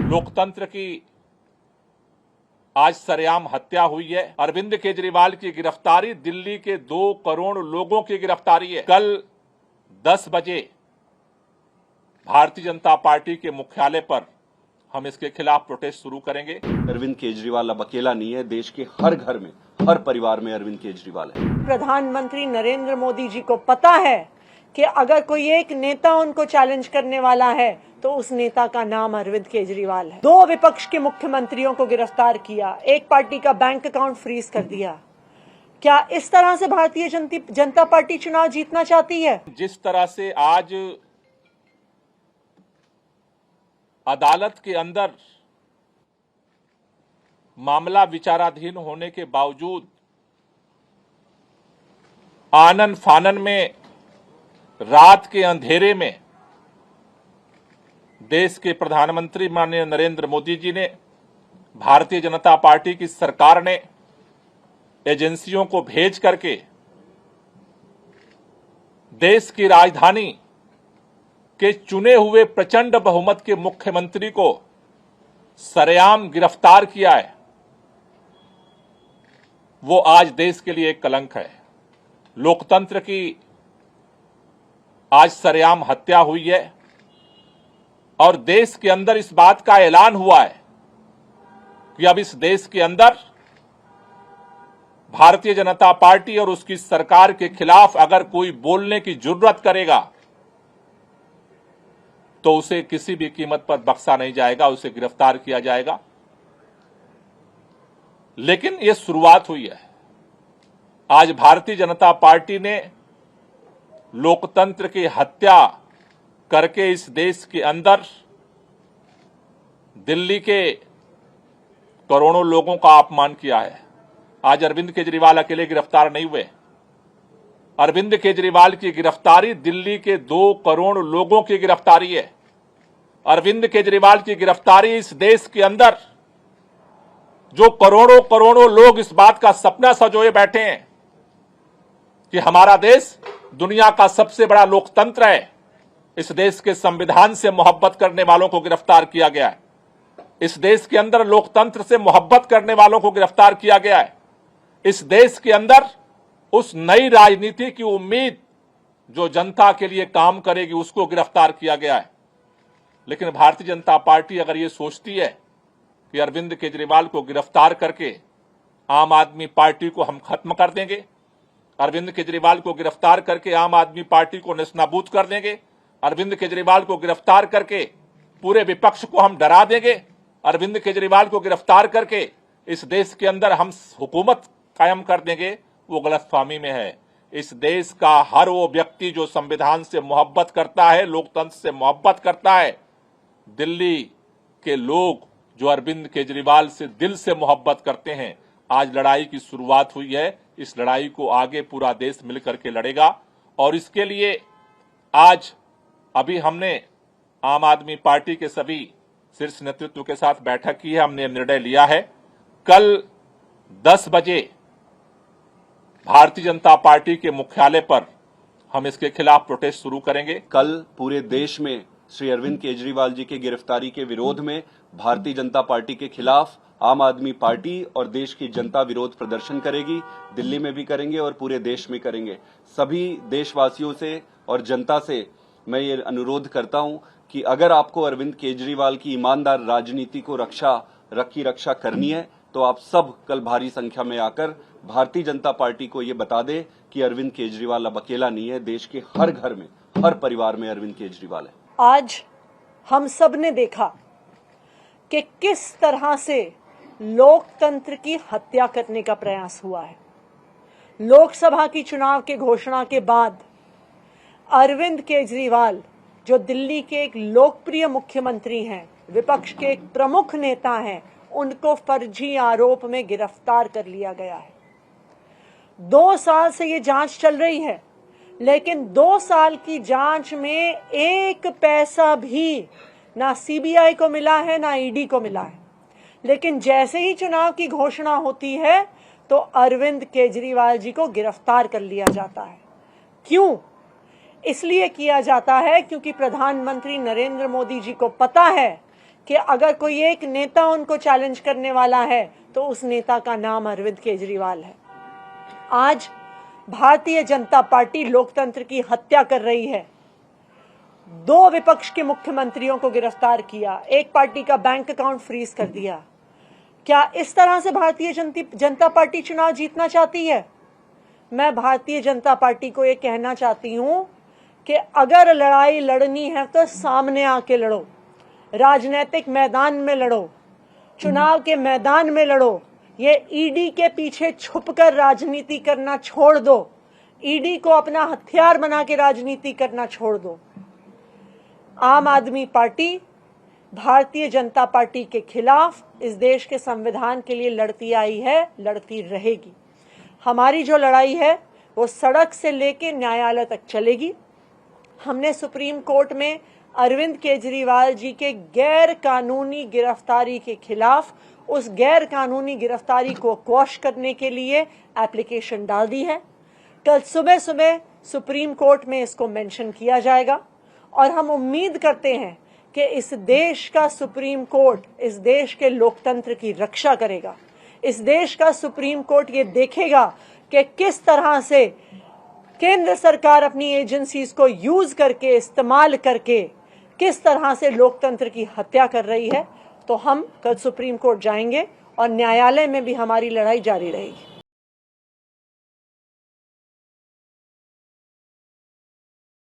लोकतंत्र की आज सरेआम हत्या हुई है। अरविंद केजरीवाल की गिरफ्तारी दिल्ली के 2 करोड़ लोगों की गिरफ्तारी है। कल 10 बजे भारतीय जनता पार्टी के मुख्यालय पर हम इसके खिलाफ प्रोटेस्ट शुरू करेंगे। अरविंद केजरीवाल अब अकेला नहीं है, देश के हर घर में, हर परिवार में अरविंद केजरीवाल है। प्रधानमंत्री नरेंद्र मोदी जी को पता है कि अगर कोई एक नेता उनको चैलेंज करने वाला है तो उस नेता का नाम अरविंद केजरीवाल है। 2 विपक्ष के मुख्यमंत्रियों को गिरफ्तार किया, एक पार्टी का बैंक अकाउंट फ्रीज कर दिया। क्या इस तरह से भारतीय जनता पार्टी चुनाव जीतना चाहती है? जिस तरह से आज अदालत के अंदर मामला विचाराधीन होने के बावजूद आनन फानन में रात के अंधेरे में देश के प्रधानमंत्री माननीय नरेंद्र मोदी जी ने, भारतीय जनता पार्टी की सरकार ने एजेंसियों को भेज करके देश की राजधानी के चुने हुए प्रचंड बहुमत के मुख्यमंत्री को सरेआम गिरफ्तार किया है, वो आज देश के लिए एक कलंक है। लोकतंत्र की आज सरेआम हत्या हुई है और देश के अंदर इस बात का ऐलान हुआ है कि अब इस देश के अंदर भारतीय जनता पार्टी और उसकी सरकार के खिलाफ अगर कोई बोलने की जुर्रत करेगा तो उसे किसी भी कीमत पर बख्शा नहीं जाएगा, उसे गिरफ्तार किया जाएगा। लेकिन यह शुरुआत हुई है। आज भारतीय जनता पार्टी ने लोकतंत्र की हत्या करके इस देश के अंदर दिल्ली के करोड़ों लोगों का अपमान किया है। आज अरविंद केजरीवाल अकेले गिरफ्तार नहीं हुए। अरविंद केजरीवाल की गिरफ्तारी दिल्ली के 2 करोड़ लोगों की गिरफ्तारी है। अरविंद केजरीवाल की गिरफ्तारी इस देश के अंदर जो करोड़ों करोड़ों लोग इस बात का सपना सजोए बैठे हैं कि हमारा देश दुनिया का सबसे बड़ा लोकतंत्र है, इस देश के संविधान से मोहब्बत करने वालों को गिरफ्तार किया गया है। इस देश के अंदर लोकतंत्र से मोहब्बत करने वालों को गिरफ्तार किया गया है। इस देश के अंदर उस नई राजनीति की उम्मीद जो जनता के लिए काम करेगी उसको गिरफ्तार किया गया है। लेकिन भारतीय जनता पार्टी अगर ये सोचती है कि अरविंद केजरीवाल को गिरफ्तार करके आम आदमी पार्टी को हम खत्म कर देंगे, अरविंद केजरीवाल को गिरफ्तार करके आम आदमी पार्टी को नेस्तनाबूद कर देंगे, अरविंद केजरीवाल को गिरफ्तार करके पूरे विपक्ष को हम डरा देंगे, अरविंद केजरीवाल को गिरफ्तार करके इस देश के अंदर हम हुकूमत कायम कर देंगे, वो गलतफहमी में है। इस देश का हर वो व्यक्ति जो संविधान से मोहब्बत करता है, लोकतंत्र से मोहब्बत करता है, दिल्ली के लोग जो अरविंद केजरीवाल से दिल से मोहब्बत करते हैं, आज लड़ाई की शुरुआत हुई है। इस लड़ाई को आगे पूरा देश मिलकर के लड़ेगा और इसके लिए आज अभी हमने आम आदमी पार्टी के सभी शीर्ष नेतृत्व के साथ बैठक की है। हमने निर्णय लिया है कल 10 बजे भारतीय जनता पार्टी के मुख्यालय पर हम इसके खिलाफ प्रोटेस्ट शुरू करेंगे। कल पूरे देश में श्री अरविंद केजरीवाल जी की गिरफ्तारी के विरोध में भारतीय जनता पार्टी के खिलाफ आम आदमी पार्टी और देश की जनता विरोध प्रदर्शन करेगी। दिल्ली में भी करेंगे और पूरे देश में करेंगे। सभी देशवासियों से और जनता से मैं ये अनुरोध करता हूं कि अगर आपको अरविंद केजरीवाल की ईमानदार राजनीति को रक्षा करनी है तो आप सब कल भारी संख्या में आकर भारतीय जनता पार्टी को ये बता दें कि अरविंद केजरीवाल अब अकेला नहीं है, देश के हर घर में, हर परिवार में अरविंद केजरीवाल है। आज हम सब ने देखा कि किस तरह से लोकतंत्र की हत्या करने का प्रयास हुआ है। लोकसभा की चुनाव के घोषणा के बाद अरविंद केजरीवाल जो दिल्ली के एक लोकप्रिय मुख्यमंत्री हैं, विपक्ष के एक प्रमुख नेता हैं, उनको फर्जी आरोप में गिरफ्तार कर लिया गया है। 2 साल से ये जांच चल रही है, लेकिन 2 साल की जांच में 1 पैसा भी ना सीबीआई को मिला है ना ईडी को मिला है। लेकिन जैसे ही चुनाव की घोषणा होती है तो अरविंद केजरीवाल जी को गिरफ्तार कर लिया जाता है। क्यों? इसलिए किया जाता है क्योंकि प्रधानमंत्री नरेंद्र मोदी जी को पता है कि अगर कोई एक नेता उनको चैलेंज करने वाला है तो उस नेता का नाम अरविंद केजरीवाल है। आज भारतीय जनता पार्टी लोकतंत्र की हत्या कर रही है। 2 विपक्ष के मुख्यमंत्रियों को गिरफ्तार किया, एक पार्टी का बैंक अकाउंट फ्रीज कर दिया। क्या इस तरह से भारतीय जनता पार्टी चुनाव जीतना चाहती है? मैं भारतीय जनता पार्टी को यह कहना चाहती हूं कि अगर लड़ाई लड़नी है तो सामने आके लड़ो, राजनीतिक मैदान में लड़ो, चुनाव के मैदान में लड़ो। ये ईडी के पीछे छुपकर राजनीति करना छोड़ दो, ईडी को अपना हथियार बना के राजनीति करना छोड़ दो। आम आदमी पार्टी भारतीय जनता पार्टी के खिलाफ इस देश के संविधान के लिए लड़ती आई है, लड़ती रहेगी। हमारी जो लड़ाई है वो सड़क से लेके न्यायालय तक चलेगी। हमने सुप्रीम कोर्ट में अरविंद केजरीवाल जी के गैर कानूनी गिरफ्तारी के खिलाफ उस गैर कानूनी गिरफ्तारी को क्वॉश करने के लिए एप्लीकेशन डाल दी है। कल सुबह सुबह सुप्रीम कोर्ट में इसको मेंशन किया जाएगा और हम उम्मीद करते हैं कि इस देश का सुप्रीम कोर्ट इस देश के लोकतंत्र की रक्षा करेगा। इस देश का सुप्रीम कोर्ट ये देखेगा कि किस तरह से केंद्र सरकार अपनी एजेंसीज को यूज करके, इस्तेमाल करके किस तरह से लोकतंत्र की हत्या कर रही है। तो हम कल सुप्रीम कोर्ट जाएंगे और न्यायालय में भी हमारी लड़ाई जारी रहेगी।